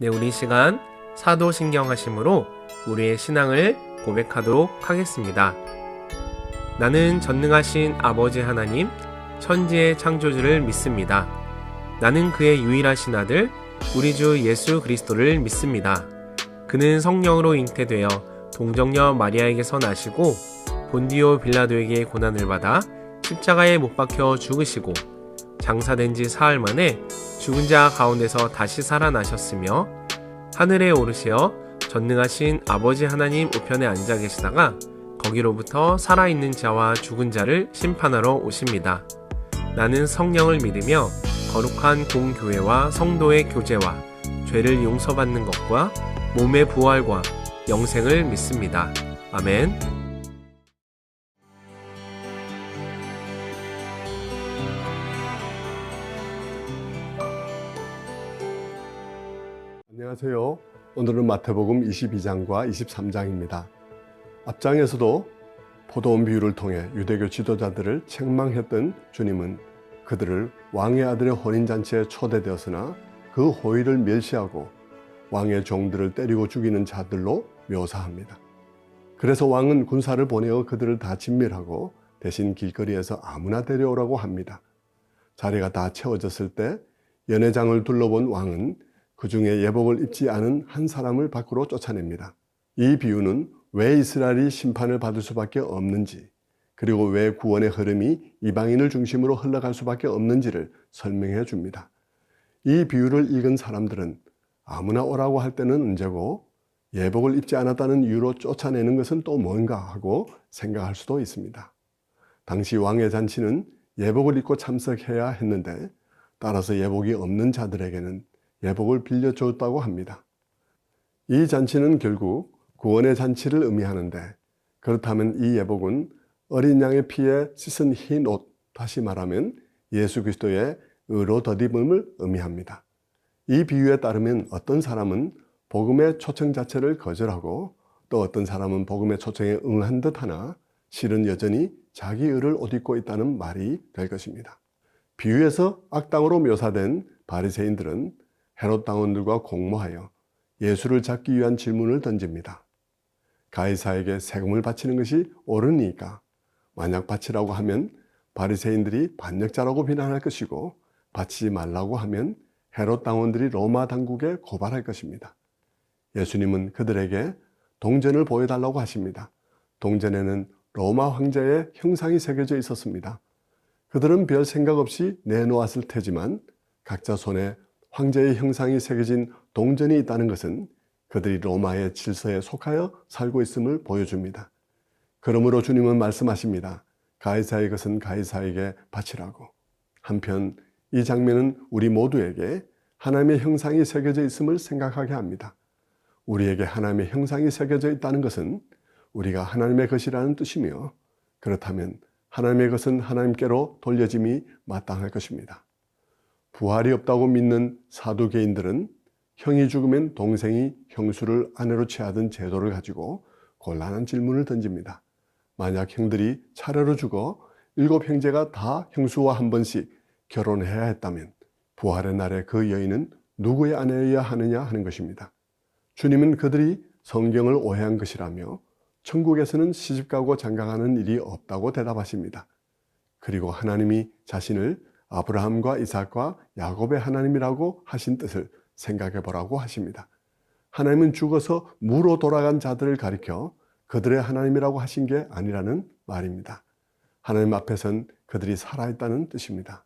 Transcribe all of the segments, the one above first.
네, 우리 시간 사도신경하심으로 우리의 신앙을 고백하도록 하겠습니다. 나는 전능하신 아버지 하나님, 천지의 창조주를 믿습니다. 나는 그의 유일하신 아들, 우리 주 예수 그리스도를 믿습니다. 그는 성령으로 잉태되어 동정녀 마리아에게서 나시고 본디오 빌라도에게 고난을 받아 십자가에 못 박혀 죽으시고 장사된 지 사흘 만에 죽은 자 가운데서 다시 살아나셨으며 하늘에 오르시어 전능하신 아버지 하나님 우편에 앉아 계시다가 거기로부터 살아있는 자와 죽은 자를 심판하러 오십니다. 나는 성령을 믿으며 거룩한 공교회와 성도의 교제와 죄를 용서받는 것과 몸의 부활과 영생을 믿습니다. 아멘. 안녕하세요. 오늘은 마태복음 22장과 23장입니다. 앞장에서도 포도원 비유를 통해 유대교 지도자들을 책망했던 주님은 그들을 왕의 아들의 혼인잔치에 초대되었으나 그 호의를 멸시하고 왕의 종들을 때리고 죽이는 자들로 묘사합니다. 그래서 왕은 군사를 보내어 그들을 다 진멸하고 대신 길거리에서 아무나 데려오라고 합니다. 자리가 다 채워졌을 때 연회장을 둘러본 왕은 그 중에 예복을 입지 않은 한 사람을 밖으로 쫓아냅니다. 이 비유는 왜 이스라엘이 심판을 받을 수밖에 없는지, 그리고 왜 구원의 흐름이 이방인을 중심으로 흘러갈 수밖에 없는지를 설명해 줍니다. 이 비유를 읽은 사람들은 아무나 오라고 할 때는 언제고 예복을 입지 않았다는 이유로 쫓아내는 것은 또 뭔가 하고 생각할 수도 있습니다. 당시 왕의 잔치는 예복을 입고 참석해야 했는데 따라서 예복이 없는 자들에게는 예복을 빌려줬다고 합니다. 이 잔치는 결국 구원의 잔치를 의미하는데, 그렇다면 이 예복은 어린 양의 피에 씻은 흰 옷, 다시 말하면 예수 그리스도의 의로 덧입음을 의미합니다. 이 비유에 따르면 어떤 사람은 복음의 초청 자체를 거절하고 또 어떤 사람은 복음의 초청에 응한 듯하나 실은 여전히 자기 의를 옷 입고 있다는 말이 될 것입니다. 비유에서 악당으로 묘사된 바리새인들은 헤롯 당원들과 공모하여 예수를 잡기 위한 질문을 던집니다. 가이사에게 세금을 바치는 것이 옳으니까 만약 바치라고 하면 바리새인들이 반역자라고 비난할 것이고 바치지 말라고 하면 헤롯 당원들이 로마 당국에 고발할 것입니다. 예수님은 그들에게 동전을 보여달라고 하십니다. 동전에는 로마 황제의 형상이 새겨져 있었습니다. 그들은 별 생각 없이 내놓았을 테지만 각자 손에 황제의 형상이 새겨진 동전이 있다는 것은 그들이 로마의 질서에 속하여 살고 있음을 보여줍니다. 그러므로 주님은 말씀하십니다. 가이사의 것은 가이사에게 바치라고. 한편 이 장면은 우리 모두에게 하나님의 형상이 새겨져 있음을 생각하게 합니다. 우리에게 하나님의 형상이 새겨져 있다는 것은 우리가 하나님의 것이라는 뜻이며, 그렇다면 하나님의 것은 하나님께로 돌려짐이 마땅할 것입니다. 부활이 없다고 믿는 사두개인들은 형이 죽으면 동생이 형수를 아내로 취하던 제도를 가지고 곤란한 질문을 던집니다. 만약 형들이 차례로 죽어 7 형제가 다 형수와 한 번씩 결혼해야 했다면 부활의 날에 그 여인은 누구의 아내여야 하느냐 하는 것입니다. 주님은 그들이 성경을 오해한 것이라며 천국에서는 시집가고 장가가는 일이 없다고 대답하십니다. 그리고 하나님이 자신을 아브라함과 이삭과 야곱의 하나님이라고 하신 뜻을 생각해 보라고 하십니다. 하나님은 죽어서 무로 돌아간 자들을 가리켜 그들의 하나님이라고 하신 게 아니라는 말입니다. 하나님 앞에선 그들이 살아있다는 뜻입니다.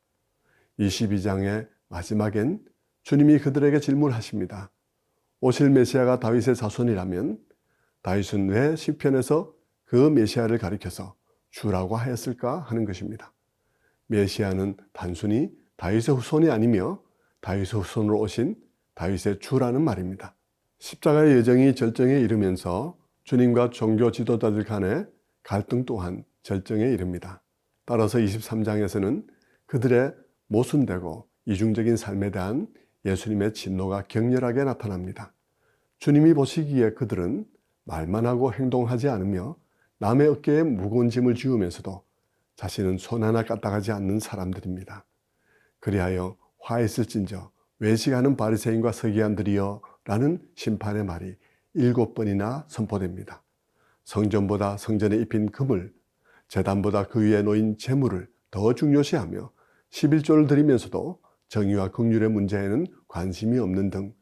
22장의 마지막엔 주님이 그들에게 질문하십니다. 오실 메시아가 다윗의 자손이라면 다윗은 왜 시편에서 그 메시아를 가리켜서 주라고 하였을까 하는 것입니다. 메시아는 단순히 다윗의 후손이 아니며 다윗의 후손으로 오신 다윗의 주라는 말입니다. 십자가의 여정이 절정에 이르면서 주님과 종교 지도자들 간의 갈등 또한 절정에 이릅니다. 따라서 23장에서는 그들의 모순되고 이중적인 삶에 대한 예수님의 진노가 격렬하게 나타납니다. 주님이 보시기에 그들은 말만 하고 행동하지 않으며 남의 어깨에 무거운 짐을 지우면서도 자신은 손 하나 까딱하지 않는 사람들입니다. 그리하여 화 있을진저 외식하는 바리새인과 서기관들이여 라는 심판의 말이 7번이나 선포됩니다. 성전보다 성전에 입힌 금을, 제단보다 그 위에 놓인 재물을 더 중요시하며 11조를 드리면서도 정의와 긍휼의 문제에는 관심이 없는 등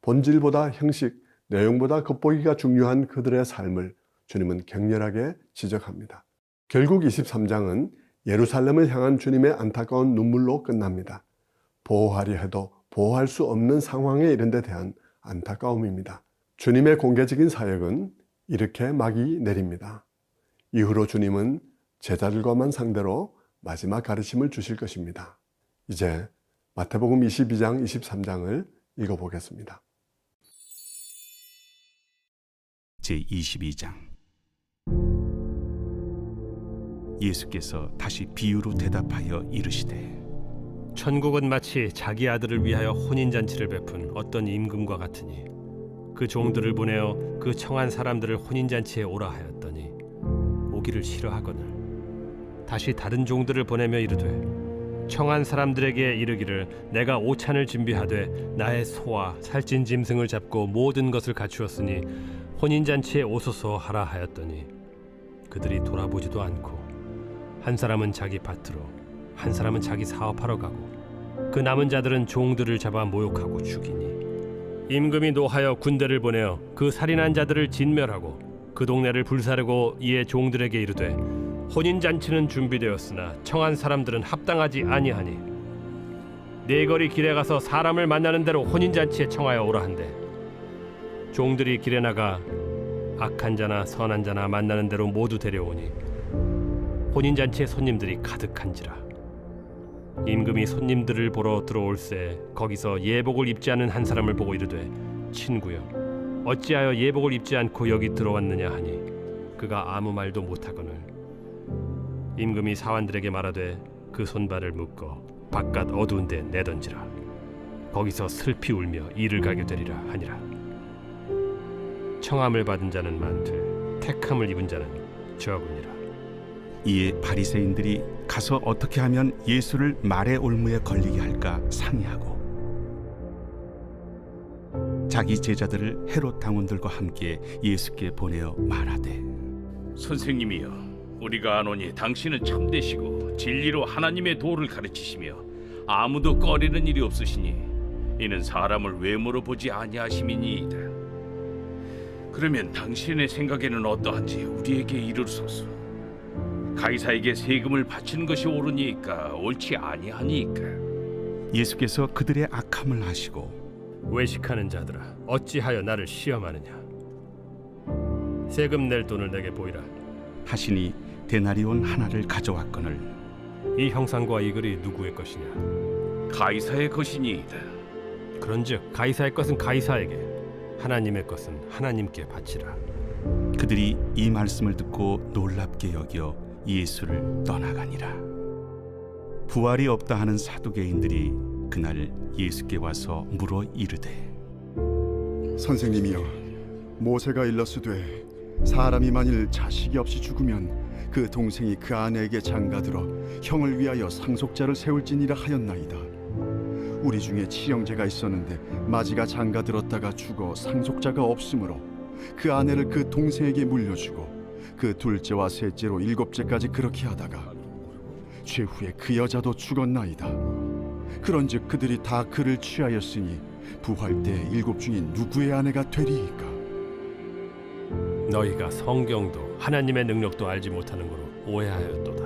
본질보다 형식, 내용보다 겉보기가 중요한 그들의 삶을 주님은 격렬하게 지적합니다. 결국 23장은 예루살렘을 향한 주님의 안타까운 눈물로 끝납니다. 보호하려 해도 보호할 수 없는 상황에 이른 데 대한 안타까움입니다. 주님의 공개적인 사역은 이렇게 막이 내립니다. 이후로 주님은 제자들과만 상대로 마지막 가르침을 주실 것입니다. 이제 마태복음 22장, 23장을 읽어보겠습니다. 제22장. 예수께서 다시 비유로 대답하여 이르시되 천국은 마치 자기 아들을 위하여 혼인잔치를 베푼 어떤 임금과 같으니 그 종들을 보내어 그 청한 사람들을 혼인잔치에 오라 하였더니 오기를 싫어하거늘 다시 다른 종들을 보내며 이르되 청한 사람들에게 이르기를 내가 오찬을 준비하되 나의 소와 살찐 짐승을 잡고 모든 것을 갖추었으니 혼인잔치에 오소서 하라 하였더니 그들이 돌아보지도 않고 한 사람은 자기 밭으로 한 사람은 자기 사업하러 가고 그 남은 자들은 종들을 잡아 모욕하고 죽이니 임금이 노하여 군대를 보내어 그 살인한 자들을 진멸하고 그 동네를 불사르고 이에 종들에게 이르되 혼인잔치는 준비되었으나 청한 사람들은 합당하지 아니하니 네 거리 길에 가서 사람을 만나는 대로 혼인잔치에 청하여 오라 한대 종들이 길에 나가 악한 자나 선한 자나 만나는 대로 모두 데려오니 혼인잔치에 손님들이 가득한지라 임금이 손님들을 보러 들어올새 거기서 예복을 입지 않은 한 사람을 보고 이르되 친구여 어찌하여 예복을 입지 않고 여기 들어왔느냐 하니 그가 아무 말도 못하거늘 임금이 사환들에게 말하되 그 손발을 묶어 바깥 어두운 데 내던지라 거기서 슬피 울며 이를 가게 되리라 하니라 청함을 받은 자는 많되 택함을 입은 자는 적으니라. 이에 바리새인들이 가서 어떻게 하면 예수를 말의 올무에 걸리게 할까 상의하고 자기 제자들을 헤롯 당원들과 함께 예수께 보내어 말하되 선생님이여 우리가 아노니 당신은 참되시고 진리로 하나님의 도를 가르치시며 아무도 꺼리는 일이 없으시니 이는 사람을 외모로 보지 아니하심이니이다. 그러면 당신의 생각에는 어떠한지 우리에게 이르소서. 가이사에게 세금을 바치는 것이 옳으니까 옳지 아니하니까. 예수께서 그들의 악함을 아시고 외식하는 자들아 어찌하여 나를 시험하느냐 세금 낼 돈을 내게 보이라 하시니 데나리온 하나를 가져왔거늘 이 형상과 이 글이 누구의 것이냐 가이사의 것이니이다. 그런즉 가이사의 것은 가이사에게 하나님의 것은 하나님께 바치라. 그들이 이 말씀을 듣고 놀랍게 여겨 예수를 떠나가니라. 부활이 없다 하는 사두개인들이 그날 예수께 와서 물어 이르되 선생님이여 모세가 일렀으되 사람이 만일 자식이 없이 죽으면 그 동생이 그 아내에게 장가들어 형을 위하여 상속자를 세울지니라 하였나이다. 우리 중에 친형제가 있었는데 마지가 장가들었다가 죽어 상속자가 없으므로 그 아내를 그 동생에게 물려주고 그 둘째와 셋째로 일곱째까지 그렇게 하다가 최후에 그 여자도 죽었나이다. 그런즉 그들이 다 그를 취하였으니 부활 때 일곱 중인 누구의 아내가 되리이까? 너희가 성경도 하나님의 능력도 알지 못하는 거로 오해하였도다.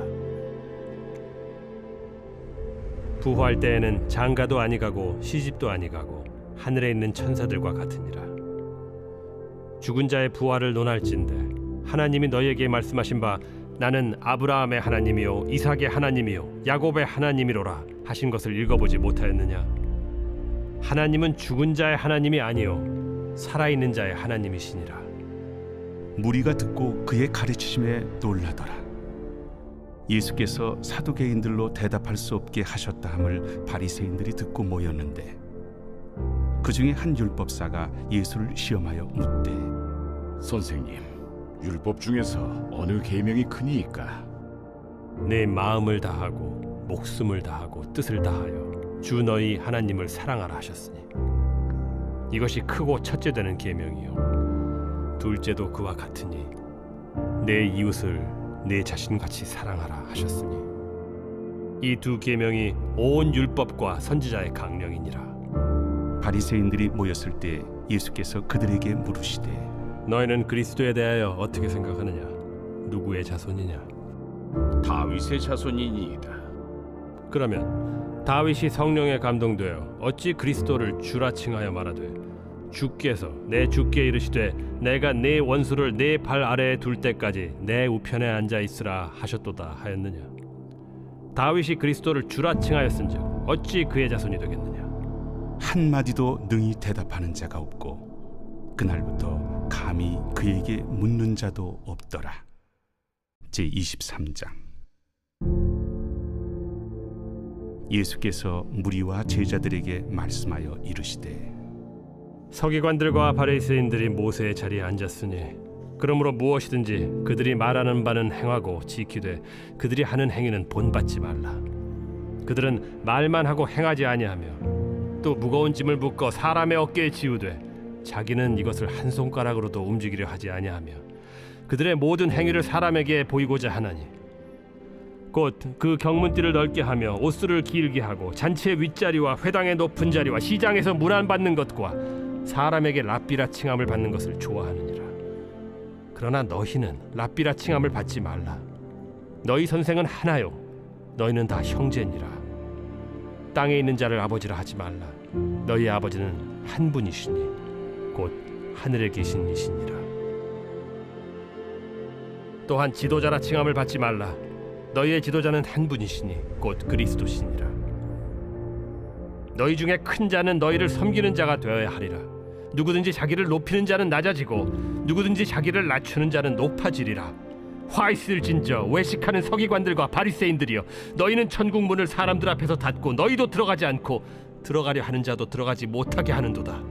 부활 때에는 장가도 아니가고 시집도 아니가고 하늘에 있는 천사들과 같으니라. 죽은 자의 부활을 논할진대 하나님이 너희에게 말씀하신 바 나는 아브라함의 하나님이요 이삭의 하나님이요 야곱의 하나님이로라 하신 것을 읽어보지 못하였느냐. 하나님은 죽은 자의 하나님이 아니요 살아있는 자의 하나님이시니라. 무리가 듣고 그의 가르치심에 놀라더라. 예수께서 사두개인들로 대답할 수 없게 하셨다 함을 바리새인들이 듣고 모였는데 그 중에 한 율법사가 예수를 시험하여 묻되 선생님, 율법 중에서 어느 계명이 크니이까? 내 마음을 다하고 목숨을 다하고 뜻을 다하여 주 너희 하나님을 사랑하라 하셨으니 이것이 크고 첫째 되는 계명이요 둘째도 그와 같으니 내 이웃을 내 자신같이 사랑하라 하셨으니 이 두 계명이 온 율법과 선지자의 강령이니라. 바리새인들이 모였을 때 예수께서 그들에게 물으시되 너희는 그리스도에 대하여 어떻게 생각하느냐? 누구의 자손이냐? 다윗의 자손이니이다. 그러면 다윗이 성령에 감동되어 어찌 그리스도를 주라 칭하여 말하되 주께서 내 주께 이르시되 내가 네 원수를 네 발 아래에 둘 때까지 내 우편에 앉아 있으라 하셨도다 하였느냐? 다윗이 그리스도를 주라 칭하였은즉 어찌 그의 자손이 되겠느냐? 한마디도 능히 대답하는 자가 없고 그날부터 감히 그에게 묻는 자도 없더라. 제23장. 예수께서 무리와 제자들에게 말씀하여 이르시되 서기관들과 바리새인들이 모세의 자리에 앉았으니 그러므로 무엇이든지 그들이 말하는 바는 행하고 지키되 그들이 하는 행위는 본받지 말라. 그들은 말만 하고 행하지 아니하며 또 무거운 짐을 묶어 사람의 어깨에 지우되 자기는 이것을 한 손가락으로도 움직이려 하지 아니하며 그들의 모든 행위를 사람에게 보이고자 하나니 곧 그 경문띠를 넓게 하며 옷수를 길게 하고 잔치의 윗자리와 회당의 높은 자리와 시장에서 문안받는 것과 사람에게 랍비라 칭함을 받는 것을 좋아하느니라. 그러나 너희는 랍비라 칭함을 받지 말라. 너희 선생은 하나요 너희는 다 형제니라. 땅에 있는 자를 아버지라 하지 말라. 너희 아버지는 한 분이시니 곧 하늘에 계신 이시니라. 또한 지도자라 칭함을 받지 말라. 너희의 지도자는 한 분이시니 곧 그리스도시니라. 너희 중에 큰 자는 너희를 섬기는 자가 되어야 하리라. 누구든지 자기를 높이는 자는 낮아지고 누구든지 자기를 낮추는 자는 높아지리라. 화 있을진저 외식하는 서기관들과 바리새인들이여, 너희는 천국 문을 사람들 앞에서 닫고 너희도 들어가지 않고 들어가려 하는 자도 들어가지 못하게 하는도다.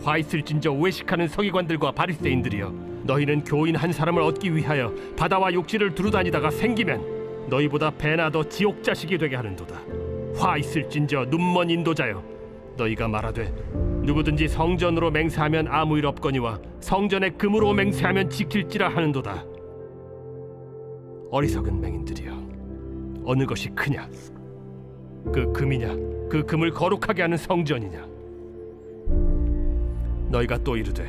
화 있을진저 외식하는 서기관들과 바리새인들이여, 너희는 교인 한 사람을 얻기 위하여 바다와 욕지를 두루다니다가 생기면 너희보다 배나 더 지옥 자식이 되게 하는도다. 화 있을진저 눈먼 인도자여, 너희가 말하되 누구든지 성전으로 맹세하면 아무 일 없거니와 성전에 금으로 맹세하면 지킬지라 하는도다. 어리석은 맹인들이여, 어느 것이 크냐? 그 금이냐? 그 금을 거룩하게 하는 성전이냐? 너희가 또 이르되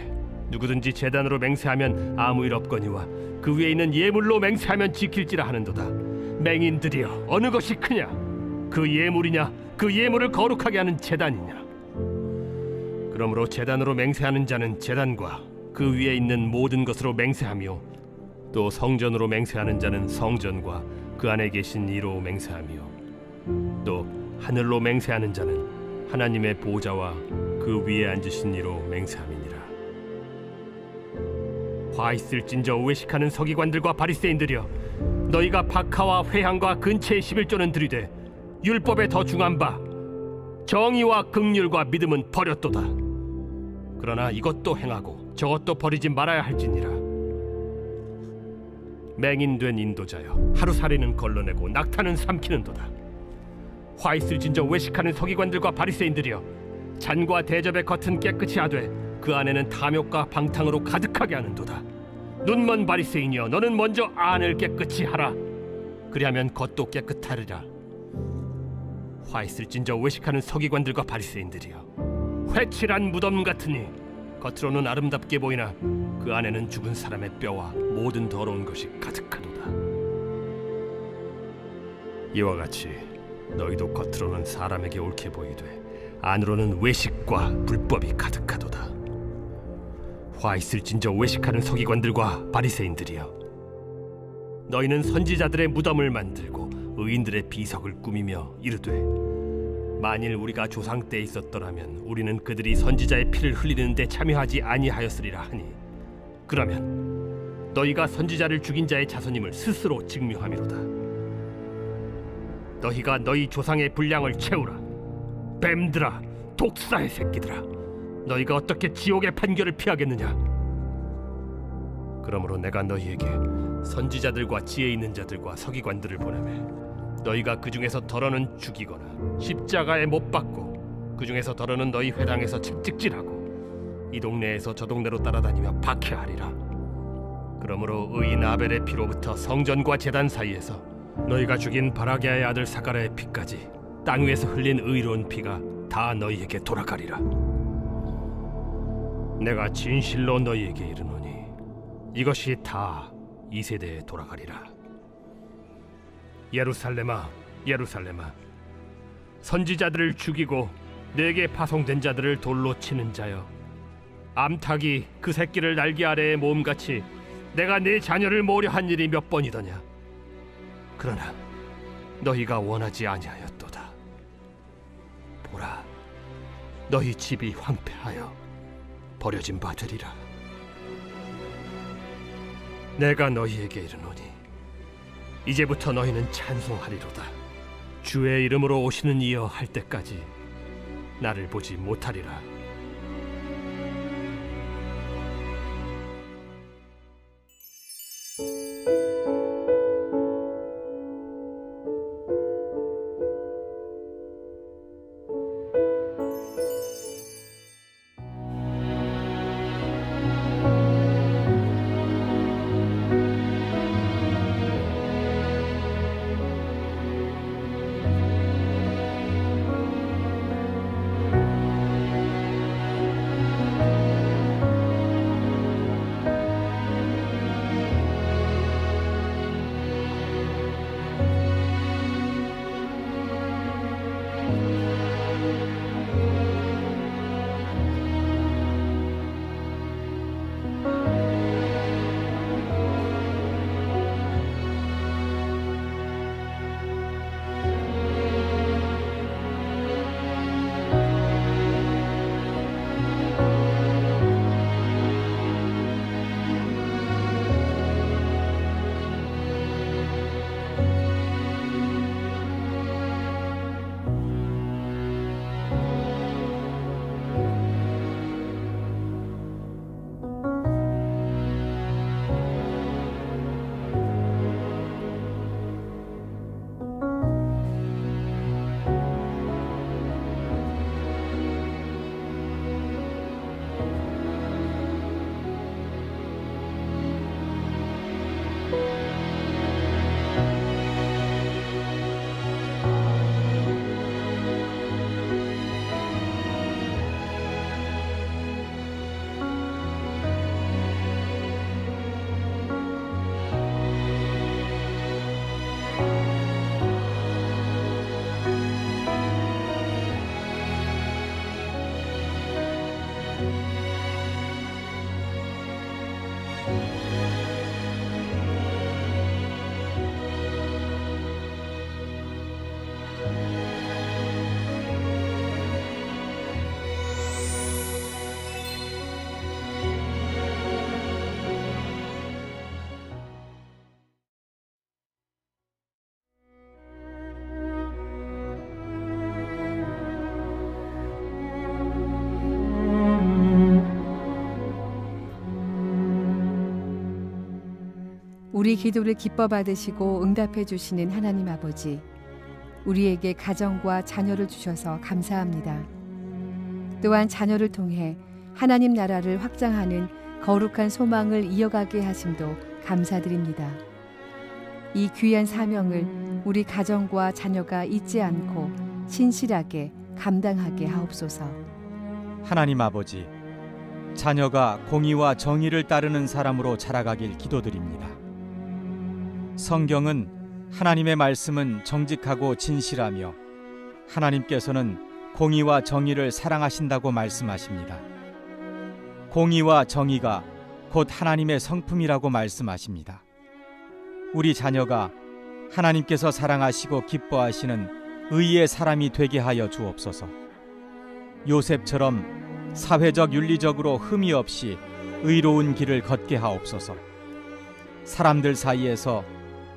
누구든지 제단으로 맹세하면 아무 일 없거니와 그 위에 있는 예물로 맹세하면 지킬지라 하는도다. 맹인들이여, 어느 것이 크냐? 그 예물이냐? 그 예물을 거룩하게 하는 제단이냐? 그러므로 제단으로 맹세하는 자는 제단과 그 위에 있는 모든 것으로 맹세하며, 또 성전으로 맹세하는 자는 성전과 그 안에 계신 이로 맹세하며, 또 하늘로 맹세하는 자는 하나님의 보좌와 그 위에 앉으신 이로 맹세함이니라. 화 있을진저 외식하는 서기관들과 바리새인들이여, 너희가 박하와 회향과 근체의 11조는 들이되 율법에 더 중한 바 정의와 긍휼과 믿음은 버렸도다. 그러나 이것도 행하고 저것도 버리지 말아야 할지니라. 맹인된 인도자여, 하루살이는 걸러내고 낙타는 삼키는도다. 화 있을진저 외식하는 서기관들과 바리새인들이여, 잔과 대접의 겉은 깨끗이 하되 그 안에는 탐욕과 방탕으로 가득하게 하는도다. 눈먼 바리새인이여, 너는 먼저 안을 깨끗이 하라. 그리하면 겉도 깨끗하리라. 화 있을진저 외식하는 서기관들과 바리새인들이여, 회칠한 무덤 같으니 겉으로는 아름답게 보이나 그 안에는 죽은 사람의 뼈와 모든 더러운 것이 가득하도다. 이와 같이 너희도 겉으로는 사람에게 옳게 보이되 안으로는 외식과 불법이 가득하도다. 화 있을진저 외식하는 서기관들과 바리새인들이여, 너희는 선지자들의 무덤을 만들고 의인들의 비석을 꾸미며 이르되, 만일 우리가 조상 때에 있었더라면 우리는 그들이 선지자의 피를 흘리는 데 참여하지 아니하였으리라 하니, 그러면 너희가 선지자를 죽인 자의 자손임을 스스로 증명함이로다. 너희가 너희 조상의 분량을 채우라. 뱀들아, 독사의 새끼들아, 너희가 어떻게 지옥의 판결을 피하겠느냐? 그러므로 내가 너희에게 선지자들과 지혜 있는 자들과 서기관들을 보내매, 너희가 그 중에서 덜어는 죽이거나 십자가에 못 박고 그 중에서 덜어는 너희 회당에서 채찍질하고 이 동네에서 저 동네로 따라다니며 박해하리라. 그러므로 의인 아벨의 피로부터 성전과 제단 사이에서 너희가 죽인 바라게아의 아들 사가랴의 피까지 땅 위에서 흘린 의로운 피가 다 너희에게 돌아가리라. 내가 진실로 너희에게 이르노니 이것이 다 이 세대에 돌아가리라. 예루살렘아, 예루살렘아, 선지자들을 죽이고 내게 파송된 자들을 돌로 치는 자여, 암탉이 그 새끼를 날개 아래에 모음같이 내가 네 자녀를 모으려 한 일이 몇 번이더냐. 그러나 너희가 원하지 아니하였도다. 보라, 너희 집이 황폐하여 버려진 바 되리라. 내가 너희에게 이르노니 이제부터 너희는 찬송하리로다. 주의 이름으로 오시는 이여 할 때까지 나를 보지 못하리라. 우리 기도를 기뻐 받으시고 응답해 주시는 하나님 아버지, 우리에게 가정과 자녀를 주셔서 감사합니다. 또한 자녀를 통해 하나님 나라를 확장하는 거룩한 소망을 이어가게 하심도 감사드립니다. 이 귀한 사명을 우리 가정과 자녀가 잊지 않고 신실하게 감당하게 하옵소서. 하나님 아버지, 자녀가 공의와 정의를 따르는 사람으로 자라가길 기도드립니다. 성경은 하나님의 말씀은 정직하고 진실하며 하나님께서는 공의와 정의를 사랑하신다고 말씀하십니다. 공의와 정의가 곧 하나님의 성품이라고 말씀하십니다. 우리 자녀가 하나님께서 사랑하시고 기뻐하시는 의의 사람이 되게 하여 주옵소서. 요셉처럼 사회적 윤리적으로 흠이 없이 의로운 길을 걷게 하옵소서. 사람들 사이에서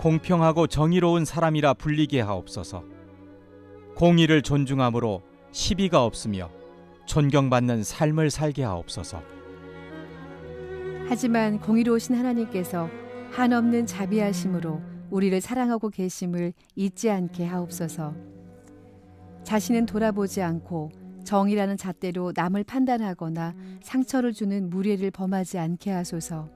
공평하고 정의로운 사람이라 불리게 하옵소서. 공의를 존중함으로 시비가 없으며 존경받는 삶을 살게 하옵소서. 하지만 공의로우신 하나님께서 한없는 자비하심으로 우리를 사랑하고 계심을 잊지 않게 하옵소서. 자신은 돌아보지 않고 정이라는 잣대로 남을 판단하거나 상처를 주는 무례를 범하지 않게 하소서.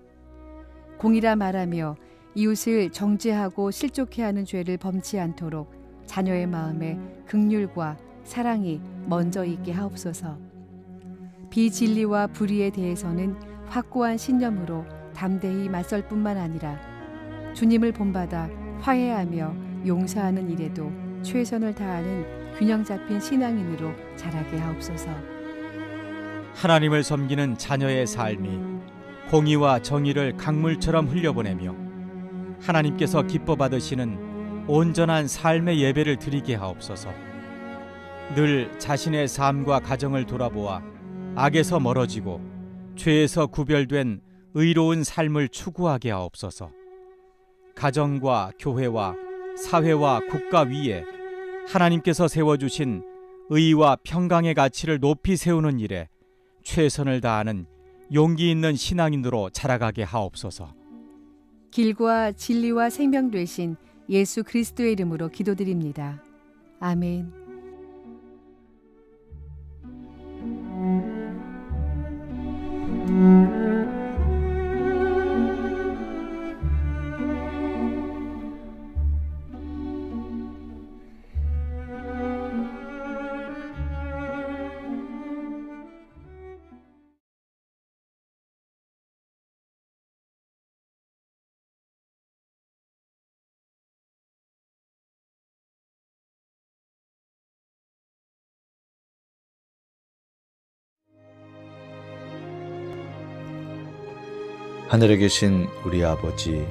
공의라 말하며 이웃을 정죄하고 실족해 하는 죄를 범치 않도록 자녀의 마음에 긍휼과 사랑이 먼저 있게 하옵소서. 비진리와 불의에 대해서는 확고한 신념으로 담대히 맞설 뿐만 아니라 주님을 본받아 화해하며 용서하는 일에도 최선을 다하는 균형 잡힌 신앙인으로 자라게 하옵소서. 하나님을 섬기는 자녀의 삶이 공의와 정의를 강물처럼 흘려보내며 하나님께서 기뻐 받으시는 온전한 삶의 예배를 드리게 하옵소서. 늘 자신의 삶과 가정을 돌아보아 악에서 멀어지고 죄에서 구별된 의로운 삶을 추구하게 하옵소서. 가정과 교회와 사회와 국가 위에 하나님께서 세워주신 의와 평강의 가치를 높이 세우는 일에 최선을 다하는 용기 있는 신앙인으로 자라가게 하옵소서. 길과 진리와 생명 되신 예수 그리스도의 이름으로 기도드립니다. 아멘. 하늘에 계신 우리 아버지,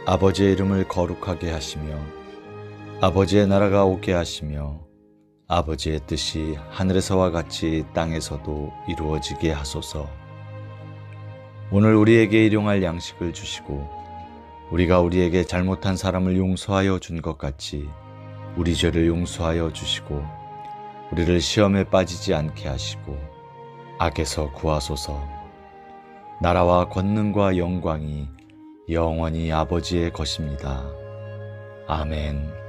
아버지의 이름을 거룩하게 하시며 아버지의 나라가 오게 하시며 아버지의 뜻이 하늘에서와 같이 땅에서도 이루어지게 하소서. 오늘 우리에게 일용할 양식을 주시고 우리가 우리에게 잘못한 사람을 용서하여 준 것 같이 우리 죄를 용서하여 주시고 우리를 시험에 빠지지 않게 하시고 악에서 구하소서. 나라와 권능과 영광이 영원히 아버지의 것입니다. 아멘.